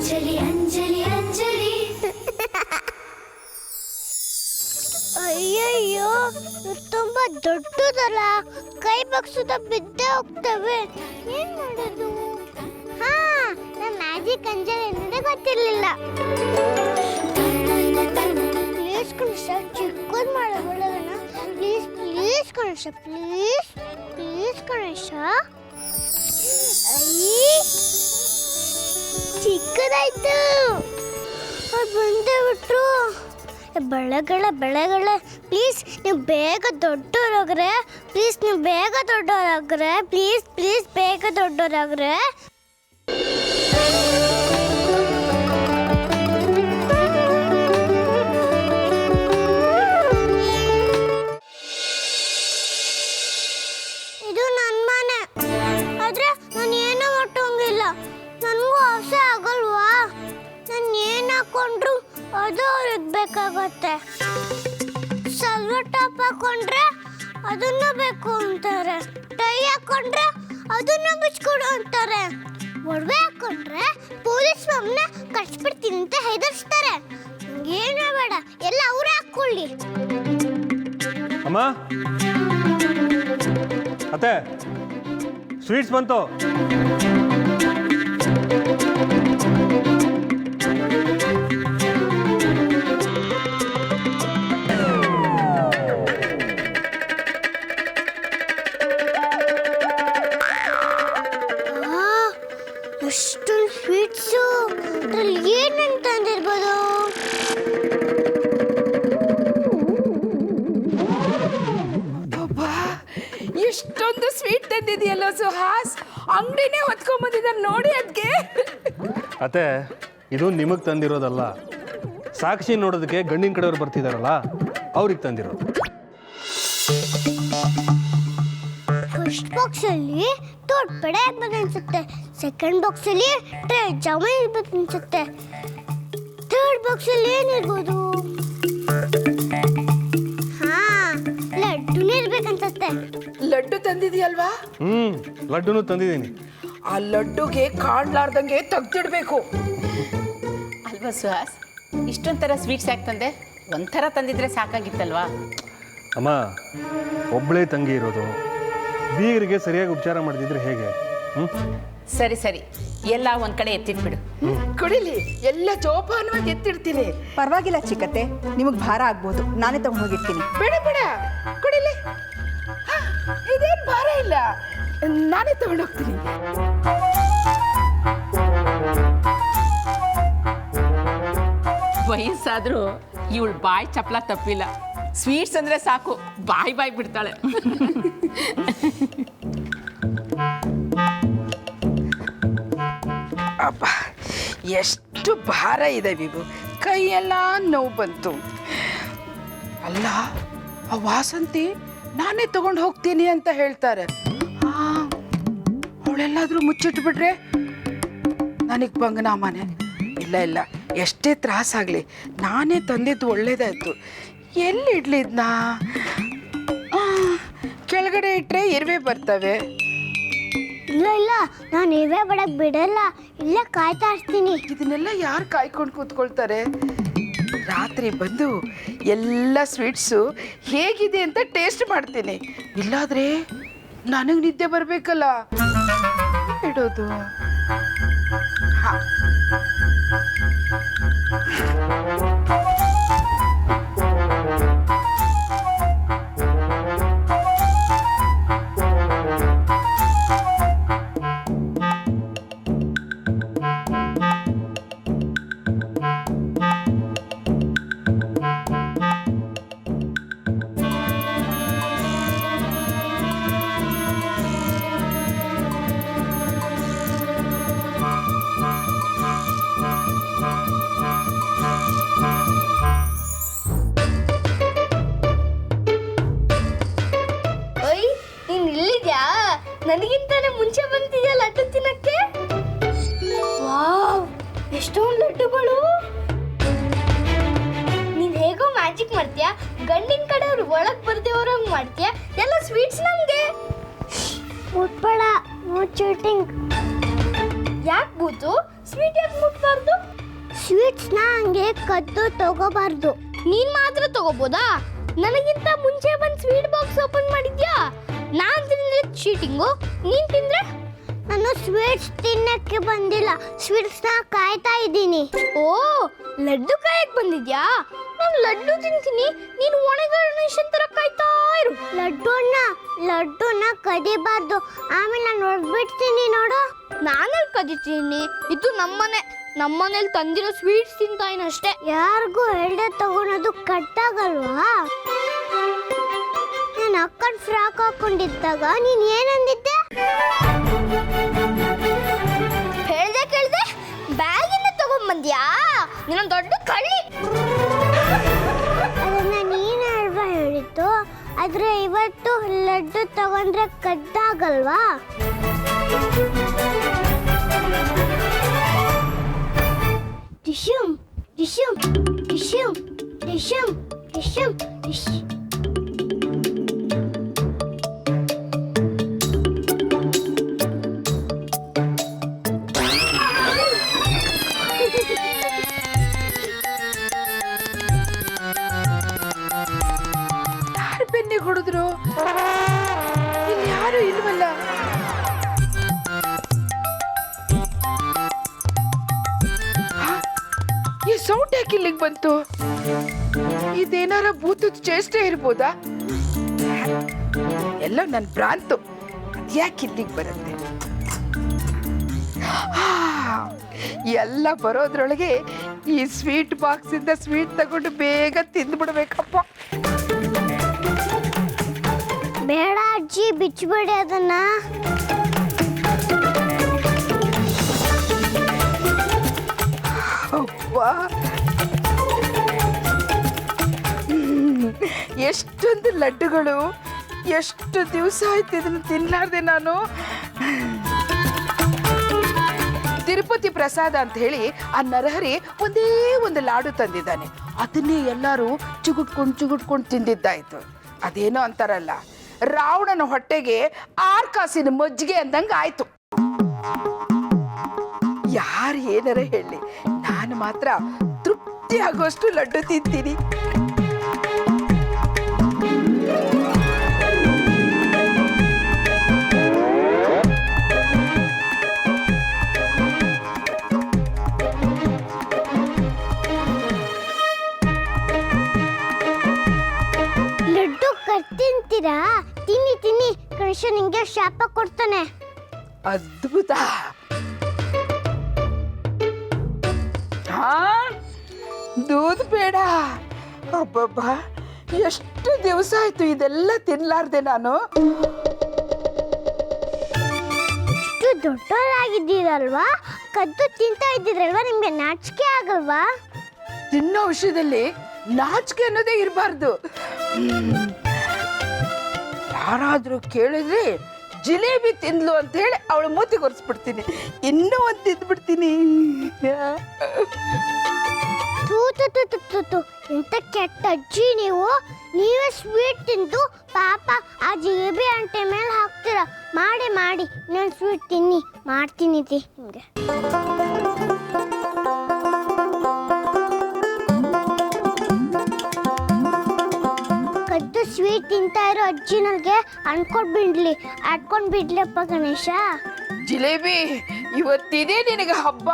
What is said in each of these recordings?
ಅಂಜಲಿ ಅಂಜಲಿ ಅಂಜಲಿ. ಅಯ್ಯಯ್ಯೋ, ತುಂಬಾ ದೊಡ್ಡದಲ್ಲ, ಕೈ ಬಗ್ಸುತ್ತ ಬಿದ್ದೇ ಹೋಗ್ತವೆ. ಏನ್ ಮಾಡೋದು? ಹಾ, ನನ್ನ ಮ್ಯಾಜಿಕ್ ಅಂಜಲಿ ಅನ್ನೋದೇ ಗೊತ್ತಿರ್ಲಿಲ್ಲ. ಪ್ಲೀಸ್ ಕಣೇಶ, ಚಿಕ್ಕದ್ ಮಾಡಬೇಡವನ. Please please Ganesha, please please Ganesha. ಅಯ್ಯ, ಚಿಕ್ಕದಾಯ್ತು. ಬಂದೇ ಬಿಟ್ರು. ಬೆಳೆಗಳೇ ಪ್ಲೀಸ್ ನೀವು ಬೇಗ ದೊಡ್ಡವರಾಗ್ರೆ. ಪ್ಲೀಸ್ ನೀವು ಬೇಗ ದೊಡ್ಡವರಾಗ್ರೆ. ಪ್ಲೀಸ್ ಪ್ಲೀಸ್ ಬೇಗ ದೊಡ್ಡವರಾಗ್ರೆ. ಇದು ನನ್ನ ಮನೆ, ಆದ್ರೆ ನಾನು ಏನೋ ಒಟ್ಟೋಂಗಿಲ್ಲ. ನನಗೂ ಆಸೆ ಆಗಲ್ವಾ? ನಾನು ಏನು ಹಾಕೊಂಡ್ರು ಅದು ಅವ್ರಿಗೆ ಬೇಕಾಗತ್ತೆ. ಸಲ್ವರ್ ಟಾಪ್ ಹಾಕೊಂಡ್ರೆ ಅದನ್ನ ಬೇಕು ಅಂತಾರೆ. ಟೈ ಹಾಕೊಂಡ್ರೆ ಅದನ್ನ ಬಿಚ್ಕೊಡು ಅಂತಾರೆ. ಒಡವೆ ಹಾಕೊಂಡ್ರೆ ಪೊಲೀಸ್ ನಮ್ಮನ್ನ ಕಟ್ಸ್ಬಿಡ್ತೀನಿ ಅಂತ ಹೆದರ್ಸ್ತಾರೆ. ಏನೂ ಬೇಡ, ಎಲ್ಲ ಅವರೇ ಹಾಕೊಳ್ಳಿ. ಅಮ್ಮ, ಅತ್ತೆ, ಸ್ವೀಟ್ಸ್ ಬಂತು. ಎಷ್ಟೊಂದು ಸ್ವೀಟ್ಸು. ಅದ್ರಲ್ಲಿ ಏನೇನು ತಂದಿರ್ಬೋದು? ಇಷ್ಟೊಂದು ಸ್ವೀಟ್ ತಂದಿದೆಯಲ್ಲ ಸುಹಾಸ್, ಅಂಗಡಿನೇ ಹೊತ್ಕೊಂಡ್ಬಂದಿದ್ದಾರೆ ನೋಡಿ. ಅದಕ್ಕೆ ಅತ್ತೆ, ಇದು ನಿಮಗೆ ತಂದಿರೋದಲ್ಲ, ಸಾಕ್ಷಿ ನೋಡೋದಕ್ಕೆ ಗಂಡಿನ ಕಡೆಯವ್ರು ಬರ್ತಿದಾರಲ್ಲ ಅವ್ರಿಗೆ ತಂದಿರೋದು. ಫಸ್ಟ್ ಬಾಕ್ಸಲ್ಲಿ ದೊಡ್ಡ ಪಡೆ ಇರ್ಬೋದು ಅನ್ಸುತ್ತೆ. ಸೆಕೆಂಡ್ ಬಾಕ್ಸಲ್ಲಿ ಜಾಮೂನ್ ಇರ್ಬೋದು ಅನ್ಸುತ್ತೆ. ಥರ್ಡ್ ಬಾಕ್ಸಲ್ಲಿ ಏನಿರ್ಬೋದು? ಹಾ, ಲಡ್ಡುನೇ ಇರ್ಬೇಕನ್ಸುತ್ತೆ. ಲಡ್ಡು ತಂದಿದೆಯಲ್ವಾ? ಲಡ್ಡುನು ತಂದಿದ್ದೀನಿ. ಆ ಲಡ್ಡುಗೆ ಕಾಣ್ಲಾರ್ದಂಗೆ ತೆಗ್ದಿಡ್ಬೇಕು ಅಲ್ವಾ ಸುಹಾಸ್? ಇಷ್ಟೊಂಥರ ಸ್ವೀಟ್ಸ್ ಯಾಕೆ ತಂದೆ? ಒಂಥರ ತಂದಿದ್ರೆ ಸಾಕಾಗಿತ್ತಲ್ವಾ? ಅಮ್ಮ, ಒಬ್ಬಳೇ ತಂಗಿ ಇರೋದು, ಬೀಗರಿಗೆ ಸರಿಯಾಗಿ ಉಪಚಾರ ಮಾಡ್ತಿದ್ರೆ ಹೇಗೆ? ಸರಿ ಸರಿ, ಎಲ್ಲ ಒಂದ್ ಕಡೆ ಎತ್ತಿಟ್ಬಿಡು. ಕುಡಿಲಿ, ಎಲ್ಲ ಜೋಪಾನವಾಗಿ ಎತ್ತಿಡ್ತೀನಿ. ಪರವಾಗಿಲ್ಲ ಚಿಕ್ಕತ್ತೆ, ನಿಮಗೆ ಭಾರ ಆಗ್ಬೋದು, ನಾನೇ ತಗೊಂಡೋಗಿರ್ತೀನಿ. ಬೇಡ ಬೇಡ, ಕುಡಿಲಿ. ಇದೇನು ಭಾರ ಇಲ್ಲ, ನಾನೇ ತಗೊಂಡೋಗ್ತೀನಿ. ವಯಸ್ಸಾದ್ರೂ ಇವಳು ಬಾಯಿ ಚಪ್ಪಲ ತಪ್ಪಿಲ್ಲ. ಸ್ವೀಟ್ಸ್ ಅಂದ್ರೆ ಸಾಕು ಬಾಯಿ ಬಾಯಿ ಬಿಡ್ತಾಳೆ. ಅಬ್ಬ, ಎಷ್ಟು ಭಾರ ಇದೆ ವಿಭು, ಕೈಯೆಲ್ಲ ನೋವು ಬಂತು. ಅಲ್ಲ, ಆ ವಾಸಂತಿ ನಾನೇ ತಗೊಂಡು ಹೋಗ್ತೀನಿ ಅಂತ ಹೇಳ್ತಾರೆ. ಅವಳೆಲ್ಲಾದ್ರೂ ಮುಚ್ಚಿಟ್ಬಿಟ್ರೆ ನನಗೆ ಬಂಗನಾಮನೆ. ಇಲ್ಲ ಇಲ್ಲ, ಎಷ್ಟೇ ತ್ರಾಸಾಗಲಿ ನಾನೇ ತಂದಿದ್ದು ಒಳ್ಳೇದಾಯ್ತು. ಎಲ್ಲಿ ಇಡ್ಲಿದ್ನಾ? ಕೆಳಗಡೆ ಇಟ್ಟರೆ ಇರುವೆ ಬರ್ತವೆ. ಇಲ್ಲ ಇಲ್ಲ, ನಾನು ಇರುವೆ ಬಡಕ್ ಬಿಡಲ್ಲ, ಇಲ್ಲ ಕಾಯ್ತಾ ಇರ್ತೀನಿ. ಇದನ್ನೆಲ್ಲ ಯಾರು ಕಾಯ್ಕೊಂಡು ಕೂತ್ಕೊಳ್ತಾರೆ? ರಾತ್ರಿ ಬಂದು ಎಲ್ಲ ಸ್ವೀಟ್ಸು ಹೇಗಿದೆ ಅಂತ ಟೇಸ್ಟ್ ಮಾಡ್ತೀನಿ. ಇಲ್ಲಾದ್ರೆ ನನಗೆ ನಿದ್ದೆ ಬರಬೇಕಲ್ಲ, ಇಡೋದು. ಹಾ, ನನಗಿಂತಾನೆ ಮುಂಚೆ ಬಂದಿದೆಯಾ ಲಡ್ಡು ತಿನ್ನಕ್ಕೆ? ವಾವ್, ಎಷ್ಟೊಂದು ಲಡ್ಡುಗಳು. ನೀನ್ ಹೇಗೋ ಮ್ಯಾಜಿಕ್ ಮಾಡ್ತೀಯಾ, ಗಂಡಿನ ಕಡೆಯವ್ರು ಒಳಗ್ ಬರ್ದೇವ್ರಂಗ್ ಮಾಡ್ತೀಯಾ. ಎಲ್ಲ ಸ್ವೀಟ್ಸ್ ನಮ್ಗೆ. ಮುಟ್ಬೇಡ, ನೋ ಚೀಟಿಂಗ್. ಯಾಕೆ ಬೂತು? ಸ್ವೀಟ್ ಯಾಕೆ ಮುಟ್ಬಾರ್ದು? ಸ್ವೀಟ್ಸ್ನ ಹಂಗೆ ಕದ್ದು ತಗೋಬಾರ್ದು. ನೀನ್ ಮಾತ್ರ ತಗೋಬೋದಾ? ನನಗಿಂತ ಮುಂಚೆ ಬಂದು ಸ್ವೀಟ್ ಬಾಕ್ಸ್ ಓಪನ್ ಮಾಡಿದ್ಯಾ? ನಾನ್ ತಿಂದ್ರೆ ಚೀಟಿಂಗು, ನೀನ್ ತಿಂದ್ರೆ? ನಾನು ಸ್ವೀಟ್ಸ್ ತಿನ್ನಕ್ಕೆ ಬಂದಿಲ್ಲ, ಸ್ವೀಟ್ಸ್ನ ಕಾಯ್ತಾ ಇದ್ದೀನಿ. ಓ, ಲಡ್ಡು ಕಾಯಕ್ ಬಂದಿದ್ಯಾ? ನಾನು ಲಡ್ಡು ತಿಂತೀನಿ, ನೀನು ಒಣ ಗಣೇಶನ್ ತರ ಕಾಯ್ತಾ ಇರು. ಲಡ್ಡುನ ಕದಿಬಾರ್ದು, ಆಮೇಲೆ ನಾನು ಹೊರಡ್ಬಿಡ್ತೀನಿ ನೋಡು. ನಾನಲ್ಲಿ ಕದಿತೀನಿ? ಇದು ನಮ್ಮನೇಲಿ ತಂದಿರೋ ಸ್ವೀಟ್ಸ್ ತಿಂತಾಯಿನ ಅಷ್ಟೇ. ಯಾರಿಗೂ ಹೇಳ್ದೆ ತಗೊಳೋದು ಕಟ್ಟಾಗಲ್ವಾ? ನಾನು ಅಕ್ಕನ ಫ್ರಾಕ್ ಹಾಕೊಂಡಿದ್ದಾಗ ನೀನ್ ಏನಂದಿದ್ದೆ? ಹೇಳ್ದೆ ಬ್ಯಾಗಿಂದ ತಗೊಂಡ್ಬಂದ್ಯಾ? ನೀನು ದೊಡ್ಡ ಕಳ್ಳಿ. ಅದನ್ನ ನೀನೇ ಅಲ್ವಾ ಹೇಳಿದ್ದು? ಆದ್ರೆ ಇವತ್ತು ಲಡ್ಡು ತಗೊಂಡ್ರೆ ಕದ್ದಾಗಲ್ವಾ? ಡಿಶುಮ್ ಡಿಶುಮ್ ಡಿಶುಮ್ ಡಿಶುಮ್ ಡಿಶುಮ್ ಡಿಶ್. ಯಾರು ಬೆನ್ನಿಗೆ ಹೊಡೆದ್ರು? ಇಲ್ಲಿ ಯಾರು ಇಲ್ವಲ್ಲ. ಈ ಸೌಂಡ್ ಯಾಕೆ ಇಲ್ಲಿಗೆ ಬಂತು? ಇದೇನಾರ ಭೂತದ ಚೇಷ್ಟೆ ಇರ್ಬೋದಾ? ಎಲ್ಲ ನನ್ನ ಭ್ರಾಂತು. ಯಾಕೆ ಇಲ್ಲಿಗೆ ಬರುತ್ತೆ? ಎಲ್ಲ ಬರೋದ್ರೊಳಗೆ ಈ ಸ್ವೀಟ್ ಬಾಕ್ಸ್ ಇಂದ ಸ್ವೀಟ್ ತಗೊಂಡು ಬೇಗ ತಿಂದ್ಬಿಡ್ಬೇಕಪ್ಪ. ಬೇಡ ಅಜ್ಜಿ, ಬಿಚ್ಚಬೇಡಿ ಅದನ್ನ. ಎಷ್ಟೊಂದು ಲಡ್ಡುಗಳು, ಎಷ್ಟು ದಿವಸ ಆಯ್ತು ಇದನ್ನು ತಿನ್ಲಾರ್ದೆ ನಾನು. ತಿರುಪತಿ ಪ್ರಸಾದ ಅಂತ ಹೇಳಿ ಆ ನರಹರಿ ಒಂದೇ ಒಂದು ಲಾಡು ತಂದಿದ್ದಾನೆ. ಅದನ್ನೇ ಎಲ್ಲರೂ ಚುಗುಟ್ಕೊಂಡು ತಿಂದಿದ್ದಾಯ್ತು. ಅದೇನೋ ಅಂತಾರಲ್ಲ, ರಾವಣನ ಹೊಟ್ಟೆಗೆ 6 ಕಾಸಿನ ಮಜ್ಜಿಗೆ ಅಂದಂಗೆ ಆಯ್ತು. ಯಾರು ಏನಾರ ಹೇಳಿ, ನಾನು ಮಾತ್ರ ತೃಪ್ತಿ ಆಗೋಷ್ಟು ಲಡ್ಡು ತಿಂತೀನಿ. ಲಡ್ಡು ತಿಂತೀರಾ? ತಿನ್ನಿ, ಕೃಷ್ಣ ನಿಂಗೆ ಶಾಪ ಕೊಡ್ತಾನೆ. ಅದ್ಭುತ. ದೂದ್ ಬೇಡ. ಅಬ್ಬಬ್ಬ, ಎಷ್ಟು ದಿವಸ ಆಯ್ತು ಇದೆಲ್ಲ ತಿನ್ಲಾರ್ದೆ ನಾನು. ಇಷ್ಟು ದೊಡ್ಡವರಾಗಿದ್ದೀರಲ್ವಾ? ಕದ್ದು ತಿಂತಾ ಇದ್ದಿದ್ರಲ್ವಾ? ನಿಮ್ಗೆ ನಾಚಿಕೆ ಆಗಲ್ವಾ? ತಿನ್ನೋ ವಿಷಯದಲ್ಲಿ ನಾಚಿಕೆ ಅನ್ನೋದೇ ಇರಬಾರ್ದು. ಯಾರಾದ್ರೂ ಕೇಳಿದ್ರೆ ಜಿಲೇಬಿ ತಿಂದ್ಲು ಅಂತ ಹೇಳಿ ಅವಳು ಮೂತಿ ಕೊರಿಸ್ಬಿಡ್ತೀನಿ. ಇನ್ನೂ ಒಂದು ತಿಂದ್ಬಿಡ್ತೀನಿ. ಎಂತ ಕೆಟ್ಟ ಅಜ್ಜಿ ನೀವು. ನೀವೇ ಸ್ವೀಟ್ ತಿಂದು ಪಾಪ ಆ ಜಿಲೇಬಿ ಅಂಟೆ ಮೇಲೆ ಹಾಕ್ತೀರಾ. ಮಾಡಿ ನಾನು ಸ್ವೀಟ್ ತಿನ್ನಿ, ಮಾಡ್ತೀನಿ ನಿಮ್ಗೆ. ಕದ್ದು ಸ್ವೀಟ್ ತಿಂತಾ ಇರೋ ಅಜ್ಜಿ ನನಗೆ ಅನ್ಕೊಂಡ್ ಬಿಡ್ಲಪ್ಪ ಗಣೇಶ. ಜಿಲೇಬಿ, ಇವತ್ತಿದೆ ನಿನಗೆ ಹಬ್ಬ.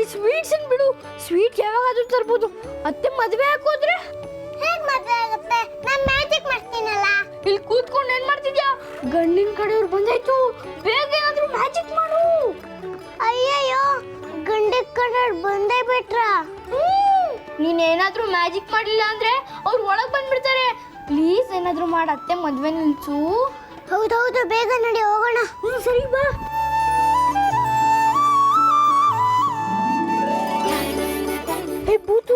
ಈ ಸ್ವೀಟ್ಸ್ ಬಿಡು. ಸ್ವೀಟ್ ಯಾವಾಗಾದ್ರೂ ತರ್ಬೋದು. ಅತ್ತೆ ಮದುವೆ ಹಾಕೋದ್ರೆ ಹೇಗ್ ಮದುವೆ ಆಗುತ್ತೆ? ನಾನು ಮ್ಯಾಜಿಕ್ ಮಾಡ್ತೀನಲ್ಲ. ಇಲ್ಲಿ ಕೂತ್ಕೊಂಡು ಏನ್ ಮಾಡ್ತಿದ್ಯಾ? ಗಂಡಿನ ಕಡೆಯವ್ರು ಬಂದಾಯ್ತು, ಬೇಗ ಏನಾದ್ರೂ ಮ್ಯಾಜಿಕ್ ಮಾಡು. ಅಯ್ಯಯ್ಯೋ, ಗಂಡಿನ ಕಡೆಯವ್ರು ಬಂದೇ ಬಿಟ್ರಾ? ನೀನೇನಾದ್ರೂ ಮ್ಯಾಜಿಕ್ ಮಾಡಲಿಲ್ಲ ಅಂದ್ರೆ ಅವ್ರು ಒಳಗ್ ಬಂದ್ಬಿಡ್ತಾರೆ. ಪ್ಲೀಸ್ ಏನಾದ್ರೂ ಮಾಡ, ಅತ್ತೆ ಮದ್ವೆ ನಿಲ್ಸು. ಹೌದೌದು, ಬೇಗ ನಡಿ ಹೋಗೋಣ. ಸರಿ ಬಾ. ಏ ಬೂತು,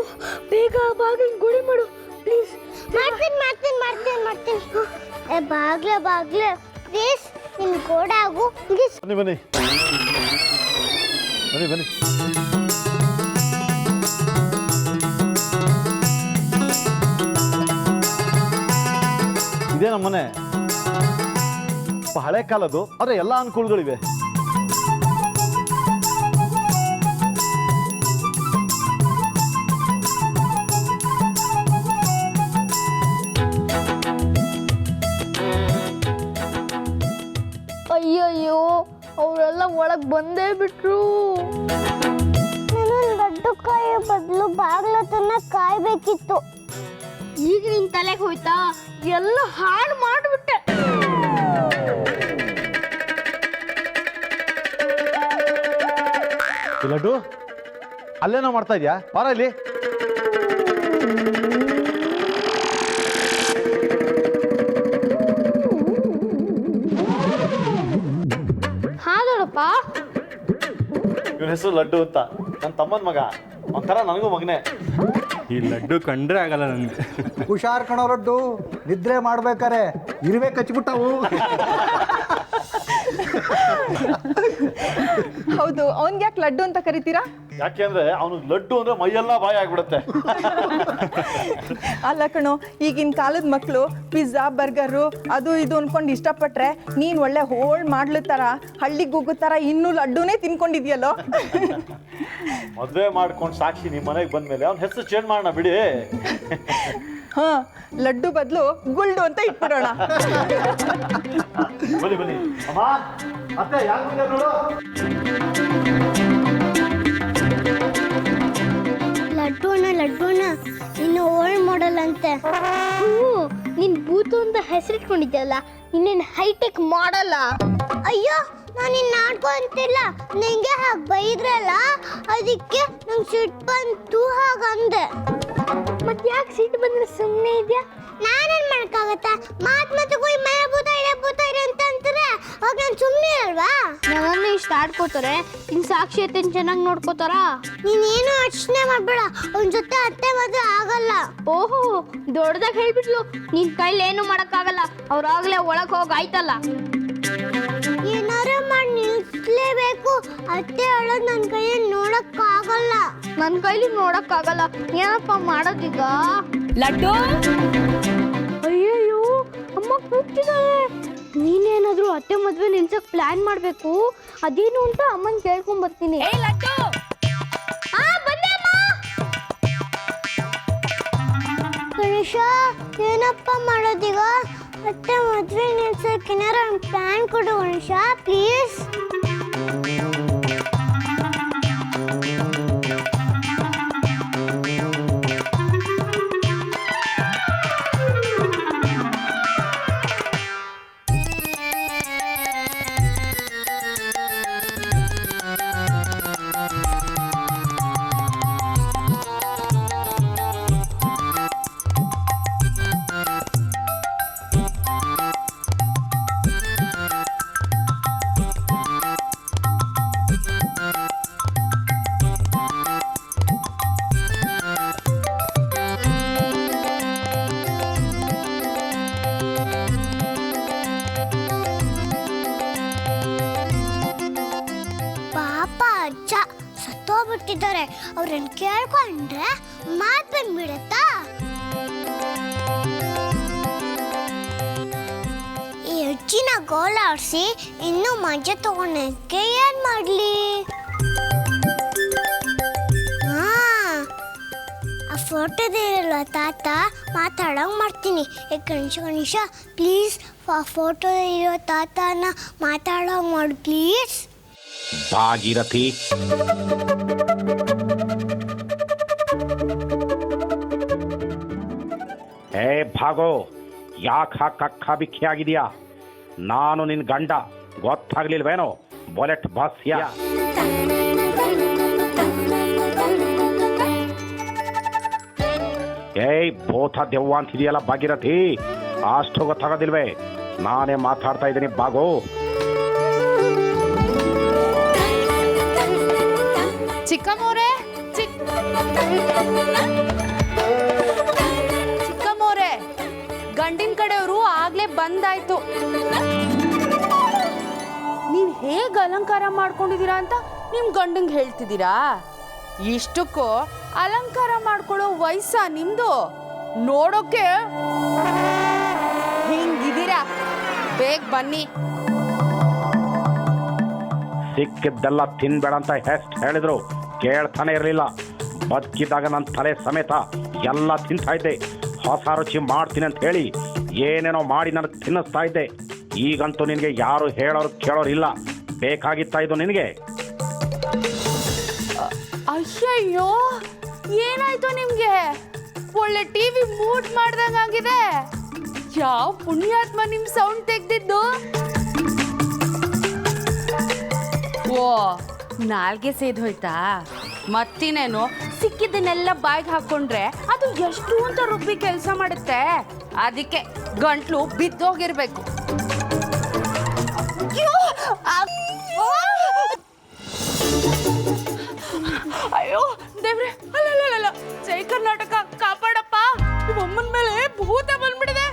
ಬೇಗ ಬಾಗಿಲು ಗೋಡೆ ಮಾಡು ಪ್ಲೀಸ್. ಮಾಡ್ತೀನಿ. ಏ ಬಾಗ್ಲೆ ಪ್ಲೀಸ್, ನಿನ್ ಗೋಡೆ ಆಗು ಪ್ಲೀಸ್. ಬನ್ನಿ ಇದೇ ನಮ್ಮ ಮನೆ. ಹಳೆ ಕಾಲದ್ದು, ಆದರೆ ಎಲ್ಲ ಅನುಕೂಲಗಳಿವೆ. ಅಯ್ಯಯ್ಯೋ, ಅವರೆಲ್ಲ ಒಳಗ್ ಬಂದೇ ಬಿಟ್ರು. ನಾನು ಲಡ್ಡು ಕಾಯೋ ಬದಲು ಬಾಗ್ಲತನ ಕಾಯ್ಬೇಕಿತ್ತು. ಈಗ ನಿನ್ ತಲೆಗೆ ಹೋಯ್ತಾ? ಎಲ್ಲ ಹಾಳು ಮಾಡ್ಬಿಟ್ಟೆ. ಲಡ್ಡು ಅಲ್ಲೇನೋ ಮಾಡ್ತಾ ಇದೆಯಾ? ಬಾರ ಇಲ್ಲಿ. ಹಾ ದೊಡ್ಡಪ್ಪ, ಇವನ ಹೆಸರು ಲಡ್ಡು ಅಂತ. ನನ್ನ ತಮ್ಮನ ಮಗ, ಒಂಥರ ನನಗೂ ಮಗನೇ. ಈ ಲಡ್ಡು ಕಂಡ್ರೆ ಆಗಲ್ಲ ನನಗೆ. ಹುಷಾರ್ ಕಣೋರಡ್ಡು, ನಿದ್ರೆ ಮಾಡ್ಬೇಕಾರೆ ಇರುವೆ ಕಚ್ಬಿಟ್ಟವು. ಹೌದು, ಅವನ್ಗೆ ಯಾಕೆ ಲಡ್ಡು ಅಂತ ಕರಿತೀರಾ? ಯಾಕೆ ಅಂದ್ರೆ ಅವನು ಲಡ್ಡು ಅಂದ್ರೆ ಮೈಯೆಲ್ಲ ಬಾಯಿ ಆಗ್ಬಿಡುತ್ತೆ. ಅಲ್ಲ ಕಣೋ, ಈಗಿನ ಕಾಲದ ಮಕ್ಕಳು ಪಿಜ್ಜಾ ಬರ್ಗರು ಅದು ಇದು ಅನ್ಕೊಂಡು ಇಷ್ಟಪಟ್ರೆ ನೀನು ಒಳ್ಳೆ ಹೋಳ್ ಮಾಡ್ಲು ಥರ ಹಳ್ಳಿ ಗುಗ್ಗು ಥರ ಇನ್ನೂ ಲಡ್ಡುನೇ ತಿನ್ಕೊಂಡಿದ್ಯಲ್ಲೋ. ಮದುವೆ ಮಾಡ್ಕೊಂಡು ಸಾಕ್ಷಿ ನಿಮ್ಮ ಮನೆಗೆ ಬಂದ್ಮೇಲೆ ಅವ್ನ ಹೆಸರು ಚೇಂಜ್ ಮಾಡೋಣ ಬಿಡಿ. ಹಾ, ಲಡ್ಡು ಬದಲು ಗುಲ್ಡು ಅಂತ ಇಟ್ಬಿಡೋಣ. ಬನ್ನಿ ಅಮ್ಮ, ಅತ್ತೆ ಯಾರು ಬಂದ ನೋಡು. ಲಡ್ಡುನ ಇನ್ನು ಓಲ್ಡ್ ಮಾಡೆಲ್ ಅಂತೆ. ನಿನ್ ಬೂತು ಅಂತ ಹೆಸರಿಟ್ಕೊಂಡಿದ್ಯಲ್ಲ, ಇನ್ನೇನು ಹೈಟೆಕ್ ಮಾಡಲ್ಲ. ಅಯ್ಯೋ, ನಾನು ನಿನ್ನ ಆಡ್ಕೊಂತಿಲ್ಲ, ನಿಂಗೆ ಹಾಗೆ ಬೈದ್ರಲ್ಲ, ಅದಕ್ಕೆ ನಂಗೆ ಸಿಟ್ಟು ಬಂತು ಹಾಗಂದೆ. ಮತ್ತೆ ಯಾಕೆ ಸಿಟ್ಟು ಬಂದ್ರೆ ಸುಮ್ಮನೆ ಇದೆಯಾ? ನಾನೇನು ಮಾಡೋಕ್ಕಾಗತ್ತೆ? ಮಾತು ಈ ಮನೆ ಭೂತ ಇದೆ ಅಂತ ಅಂತಾರೆ, ಅವಾಗ ನಾನು ಸುಮ್ಮನೆ ಅಲ್ವಾ? ನನ್ನನ್ನು ಇಷ್ಟು ಆಡ್ಕೋತಾರೆ, ಇನ್ನು ಸಾಕ್ಷಿ ಅತ್ತೆನ ಚೆನ್ನಾಗಿ ನೋಡ್ಕೋತಾರ? ನೀನೇನು ಯೋಚನೆ ಮಾಡಬೇಡ, ಅವನ ಜೊತೆ ಅತ್ತೆ ಮದುವೆ ಆಗಲ್ಲ. ಓಹೋ, ದೊಡ್ಡದಾಗಿ ಹೇಳ್ಬಿಟ್ಲು. ನಿನ್ ಕೈಲಿ ಏನು ಮಾಡೋಕ್ಕಾಗಲ್ಲ, ಅವ್ರಾಗಲೇ ಒಳಗೆ ಹೋಗಿ ಆಯ್ತಲ್ಲ. ಏನಾರು ಮಾಡಿ ನಿಲ್ಸ್ಲೇಬೇಕು. ಅತ್ತೆ ಹೇಳೋದು ನನ್ನ ಕೈಯಲ್ಲಿ ನೋಡಕ್ಕಾಗಲ್ಲ. ನನ್ನ ಕೈಲಿ ನೋಡಕ್ಕಾಗಲ್ಲ, ಏನಪ್ಪ ಮಾಡೋದೀಗ? ಲಡ್ಡು, ಅಯ್ಯಯ್ಯೋ, ಅಮ್ಮ ಕೂಗ್ತಿದ್ದಾರೆ. ನೀನೇನಾದ್ರೂ ಅತ್ತೆ ಮದ್ವೆ ನಿಲ್ಸಕ್ ಪ್ಲಾನ್ ಮಾಡ್ಬೇಕು. ಅದೇನು ಅಂತ ಅಮ್ಮನ್ ಕೇಳ್ಕೊಂಡ್ ಬರ್ತೀನಿ. ಗಣೇಶ, ಏನಪ್ಪ ಮಾಡೋದೀಗ? ಅತ್ತೆ ಮದ್ವೆ ನಿಲ್ಸಕ್ ಏನಾರ ಒಂದು ಪ್ಲಾನ್ ಕೊಡು ಗಣೇಶ ಪ್ಲೀಸ್. ಸತ್ತೋಗ್ಬಿಟ್ಟಿದ್ದಾರೆ, ಅವ್ರನ್ನ ಕೇಳ್ಕೊಂಡ್ರೆ ಮಾತು ಬಂದ್ಬಿಡತ್ತಾ? ಈ ಅಜ್ಜಿನ ಗೋಳಾಡ್ಸಿ ಇನ್ನೂ ಮಜಾ ತಗೊಂಡಕ್ಕೆ ಏನ್ ಮಾಡ್ಲಿ? ಆ ಫೋಟೋದಿರಲ್ಲ ತಾತ, ಮಾತಾಡೋಂಗೆ ಮಾಡ್ತೀನಿ. ಗಣೇಶ ಪ್ಲೀಸ್, ಆ ಫೋಟೋ ಇರೋ ತಾತನ ಮಾತಾಡೋಂಗೆ ಮಾಡು ಪ್ಲೀಸ್. ಭಾಗೀರಥಿ ಭಾಗೋ, ಯಾಕೆ ಕಕ್ಕ ಬಿಕ್ಕಿ ಆಗಿದೆಯಾ? ನಾನು ನಿನ್ನ ಗಂಡ, ಗೊತ್ತಾಗ್ಲಿಲ್ವೇನೋ? ಬುಲೆಟ್ ಬಾಸ್ಯ. ಏಯ್ ಬೋಥ ದೆವ್ವ ಅಂತಿದೆಯಲ್ಲ ಭಾಗೀರಥಿ, ಅಷ್ಟು ಗೊತ್ತಾಗೋದಿಲ್ವೇ? ನಾನೇ ಮಾತಾಡ್ತಾ ಇದ್ದೀನಿ ಬಾಗೋ. ಚಿಕ್ಕಮ್ಮೋರೆ, ಚಿಕ್ಕಮ್ಮೋರೆ, ಗಂಡಿನ ಕಡೆಯವರು ಆಗ್ಲೇ ಬಂದಾಯ್ತು. ನೀವ್ ಹೇಗ್ ಅಲಂಕಾರ ಮಾಡ್ಕೊಂಡಿದೀರಾ ಅಂತ ನಿಮ್ ಗಂಡಂಗ್ ಹೇಳ್ತಿದ್ದೀರಾ? ಇಷ್ಟಕ್ಕೂ ಅಲಂಕಾರ ಮಾಡ್ಕೊಳ್ಳೋ ವಯಸ್ಸ ನಿಮ್ದು? ನೋಡೋಕೆ ಹಿಂಗಿದ್ದೀರಾ? ಬೇಗ ಬನ್ನಿ. ಸಿಕ್ಕಿದ್ದೆಲ್ಲ ತಿನ್ಬೇಡ ಅಂತ ಎಷ್ಟು ಹೇಳಿದ್ರು ಕೇಳ್ತಾನೆ ಇರಲಿಲ್ಲ. ಬದುಕಿದಾಗ ನನ್ನ ತಲೆ ಸಮೇತ ಎಲ್ಲ ತಿಂತಾ ಇದ್ದೆ. ಹೊಸ ರುಚಿ ಮಾಡ್ತೀನಿ ಅಂತ ಹೇಳಿ ಏನೇನೋ ಮಾಡಿ ನನಗೆ ತಿನ್ನಿಸ್ತಾ ಇದ್ದೆ. ಈಗಂತೂ ನಿನಗೆ ಯಾರು ಹೇಳೋರು ಕೇಳೋರು ಇಲ್ಲ. ಬೇಕಾಗಿತ್ತಾ ಇದು ನಿನಗೆ? ಅಯ್ಯಯ್ಯೋ, ಏನಾಯ್ತು ನಿಮ್ಗೆ? ಒಳ್ಳೆ ಟಿವಿ ಮೂಡ್ ಮಾಡ್ದಂಗಾಗಿದೆ. ಯಾವ ಪುಣ್ಯಾತ್ಮ ನಿಮ್ ಸೌಂಡ್ ತೆಗ್ದಿದ್ದು? ಓ, ನಾಲ್ಗೆ ಸೇದ್ ಹೋಯ್ತಾ? ಮತ್ತಿನೇನು, ಸಿಕ್ಕಿದ್ದನ್ನೆಲ್ಲ ಬಾಯ್ಗೆ ಹಾಕೊಂಡ್ರೆ ಅದು ಎಷ್ಟು ಅಂತ ರುಬ್ಬಿ ಕೆಲಸ ಮಾಡುತ್ತೆ. ಅದಕ್ಕೆ ಗಂಟ್ಲು ಬಿದ್ದೋಗಿರ್ಬೇಕು. ಅಯ್ಯೋ ದೇವ್ರೆ, ಅಲ್ಲ, ಜೈ ಕರ್ನಾಟಕ ಕಾಪಾಡಪ್ಪ. ಅಮ್ಮನ ಮೇಲೆ ಭೂತ ಬಂದ್ಬಿಡಿದೆ.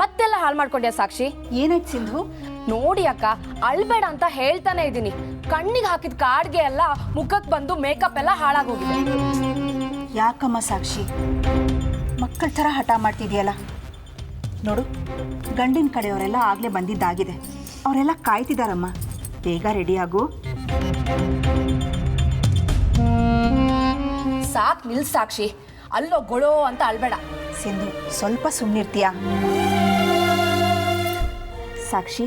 ಮತ್ತೆಲ್ಲ ಹಾಳು ಮಾಡ್ಕೊಂಡ್ಯಾ ಸಾಕ್ಷಿ? ಏನಾಯ್ತು ಸಿಂಧು? ನೋಡಿ ಅಕ್ಕ, ಅಳ್ಬೇಡ ಅಂತ ಹೇಳ್ತಾನೆ ಇದ್ದೀನಿ. ಕಣ್ಣಿಗೆ ಹಾಕಿದ ಕಾಡ್ಗೆ ಎಲ್ಲ ಮುಖಕ್ಕೆ ಬಂದು ಮೇಕಪ್ ಎಲ್ಲ ಹಾಳಾಗೋಗಿದೆ. ಯಾಕಮ್ಮ ಸಾಕ್ಷಿ ಮಕ್ಕಳ ಥರ ಹಠ ಮಾಡ್ತಿದ್ಯಲ್ಲ? ನೋಡು, ಗಂಡಿನ ಕಡೆಯವರೆಲ್ಲ ಆಗಲೇ ಬಂದಿದ್ದಾಗಿದೆ. ಅವರೆಲ್ಲ ಕಾಯ್ತಿದ್ದಾರಮ್ಮ. ಬೇಗ ರೆಡಿಯಾಗು. ಸಾಕ್ ನಿಲ್ ಸಾಕ್ಷಿ, ಅಲ್ಲೋ ಗೊಳೋ ಅಂತ ಅಳ್ಬೇಡ. ಸಿಂಧು, ಸ್ವಲ್ಪ ಸುಮ್ಮನಿರ್ತೀಯಾ? ಸಾಕ್ಷಿ,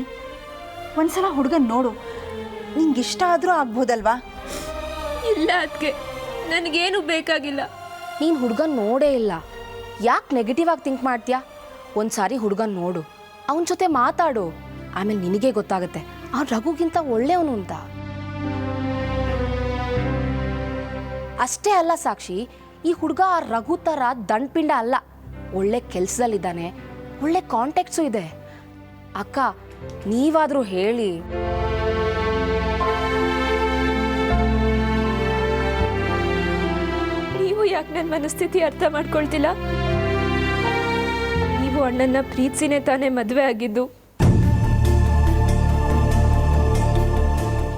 ಒಂದ್ಸಲ ಹುಡುಗನ್ ನೋಡು, ನಿಂಗಿಷ್ಟ ಆದರೂ ಆಗ್ಬೋದಲ್ವಾ? ಇಲ್ಲ ಅದಕ್ಕೆ, ನನಗೇನು ಬೇಕಾಗಿಲ್ಲ. ನೀನು ಹುಡುಗನ್ ನೋಡೇ ಇಲ್ಲ, ಯಾಕೆ ನೆಗೆಟಿವ್ ಆಗಿ ಥಿಂಕ್ ಮಾಡ್ತೀಯಾ? ಒಂದ್ಸಾರಿ ಹುಡುಗನ್ ನೋಡು, ಅವನ ಜೊತೆ ಮಾತಾಡು, ಆಮೇಲೆ ನಿನಗೆ ಗೊತ್ತಾಗುತ್ತೆ ಅವ್ನು ರಘುಗಿಂತ ಒಳ್ಳೆಯವನು ಅಂತ. ಅಷ್ಟೇ ಅಲ್ಲ ಸಾಕ್ಷಿ, ಈ ಹುಡುಗ ಆ ರಘು ಥರ ದಂಡ್ಪಿಂಡ ಅಲ್ಲ. ಒಳ್ಳೆ ಕೆಲಸದಲ್ಲಿದ್ದಾನೆ, ಒಳ್ಳೆ ಕಾಂಟ್ಯಾಕ್ಟ್ಸು ಇದೆ. ಅಕ್ಕ, ನೀವಾದರೂ ಹೇಳಿ. ನೀವು ಯಾಕೆ ನನ್ನ ಮನಸ್ಥಿತಿ ಅರ್ಥ ಮಾಡ್ಕೊಳ್ತಿಲ್ಲ? ನೀವು ಅಣ್ಣನ ಪ್ರೀತಿಸಿನೇ ತಾನೇ ಮದುವೆ ಆಗಿದ್ದು.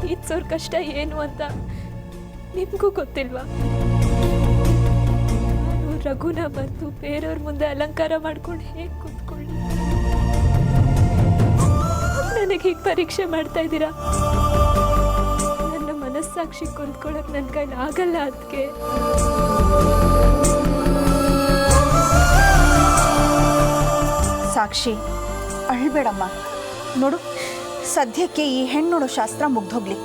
ಪ್ರೀತಿಸೋರ್ ಕಷ್ಟ ಏನು ಅಂತ ನಿಮಗೂ ಗೊತ್ತಿಲ್ವಾ? ನಾನು ರಘುನ ಬಂದು ಬೇರೆಯವ್ರ ಮುಂದೆ ಅಲಂಕಾರ ಮಾಡ್ಕೊಂಡು ಹೇಗೆ ಕೂತ್ಕೊಳ್ಳಿ? ನನಗೆ ಹೀಗೆ ಪರೀಕ್ಷೆ ಮಾಡ್ತಾ ಇದ್ದೀರಾ? ನನ್ನ ಮನಸ್ಸಾಕ್ಷಿ ಕುಂತ್ಕೊಳ್ಳೋಕೆ ನನ್ನ ಕೈಲಿ ಆಗಲ್ಲ. ಅದಕ್ಕೆ ಸಾಕ್ಷಿ, ಅಳ್ಬೇಡಮ್ಮ. ನೋಡು, ಸದ್ಯಕ್ಕೆ ಈ ಹೆಣ್ಣೋಡೋ ಶಾಸ್ತ್ರ ಮುಗ್ದೋಗ್ಲಿ,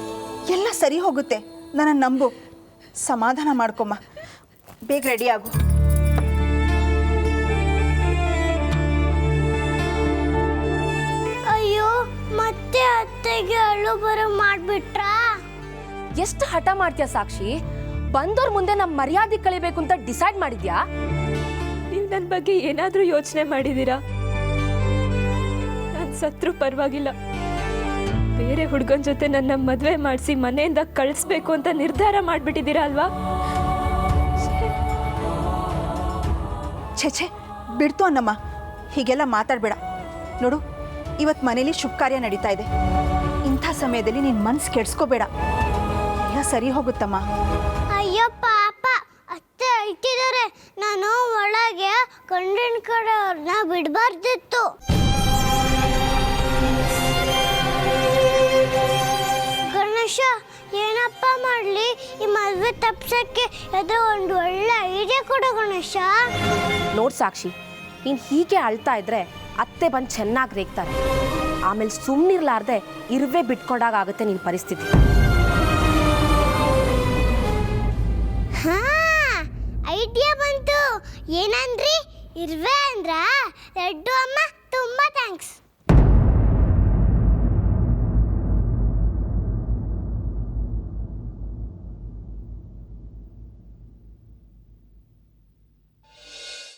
ಎಲ್ಲ ಸರಿ ಹೋಗುತ್ತೆ. ನನ್ನ ನಂಬು. ಸಮಾಧಾನ ಮಾಡ್ಕೊಮ್ಮ. ಬೇಗ ರೆಡಿ ಆಗು. ಅಯ್ಯೋ, ಮತ್ತೆ ಅತ್ತೆಗೆ ಅಳು ಬರೋ ಮಾಡ್ಬಿಟ್ರಾ? ಎಷ್ಟು ಹಠ ಮಾಡ್ತೀಯ ಸಾಕ್ಷಿ? ಬಂದವ್ರ ಮುಂದೆ ನಮ್ಮ ಮರ್ಯಾದೆ ಕಳಿಬೇಕು ಅಂತ ಡಿಸೈಡ್ ಮಾಡಿದ್ಯಾ? ನೀವು ನನ್ನ ಬಗ್ಗೆ ಏನಾದರೂ ಯೋಚನೆ ಮಾಡಿದ್ದೀರಾ? ನಾನು ಸತ್ರು ಪರವಾಗಿಲ್ಲ, ಬೇರೆ ಹುಡುಗನ ಜೊತೆ ನನ್ನ ಮದುವೆ ಮಾಡಿಸಿ ಮನೆಯಿಂದ ಕಳಿಸ್ಬೇಕು ಅಂತ ನಿರ್ಧಾರ ಮಾಡಿಬಿಟ್ಟಿದ್ದೀರಾ ಅಲ್ವಾ? ಛೆ, ಬಿಡ್ತು ಅನ್ನಮ್ಮ. ಹೀಗೆಲ್ಲ ಮಾತಾಡಬೇಡ. ನೋಡು, ಇವತ್ತು ಮನೇಲಿ ಶುಭ ಕಾರ್ಯ ನಡೀತಾ ಇದೆ. ಇಂಥ ಸಮಯದಲ್ಲಿ ನಿನ್ನ ಮನ್ಸು ಕೆಡ್ಸ್ಕೋಬೇಡ. ಎಲ್ಲ ಸರಿ ಹೋಗುತ್ತಮ್ಮ. ಅಯ್ಯೋ ಪಾಪ, ಅತ್ತೆ ಅಳ್ತಿದ್ದಾರೆ. ನಾನು ಒಳಗೆ ಗಂಡಿನ ಕಡೆಯವ್ರನ್ನ ಬಿಡಬಾರ್ದಿತ್ತು. ಗಣೇಶ, ಏನಪ್ಪ ಮಾಡಲಿ ಈ ಮದುವೆ ತಪ್ಸಕ್ಕೆ ಅದು ಒಂದು ಒಳ್ಳೆ ಐಡಿಯಾ ಕೊಡು ಗಣೇಶ. ನೋಡ್ ಸಾಕ್ಷಿ, ನೀನು ಹೀಗೆ ಅಳ್ತಾ ಇದ್ರೆ ಅತ್ತೆ ಬಂದು ಚೆನ್ನಾಗಿ ರೇಗ್ತಾರೆ. ಆಮೇಲೆ ಸುಮ್ಮನಿರ್ಲಾರ್ದೆ ಇರುವೆ ಬಿಟ್ಕೊಂಡಾಗ ಆಗುತ್ತೆ ನಿನ್ನ ಪರಿಸ್ಥಿತಿ. ಹಾ, ಐಡಿಯಾ ಬಂತು. ಏನಂದ್ರಿ? ಇರುವೆ ಅಂದ್ರ? ರೆಡ್ಡು ಅಮ್ಮ, ತುಂಬಾ ಥ್ಯಾಂಕ್ಸ್.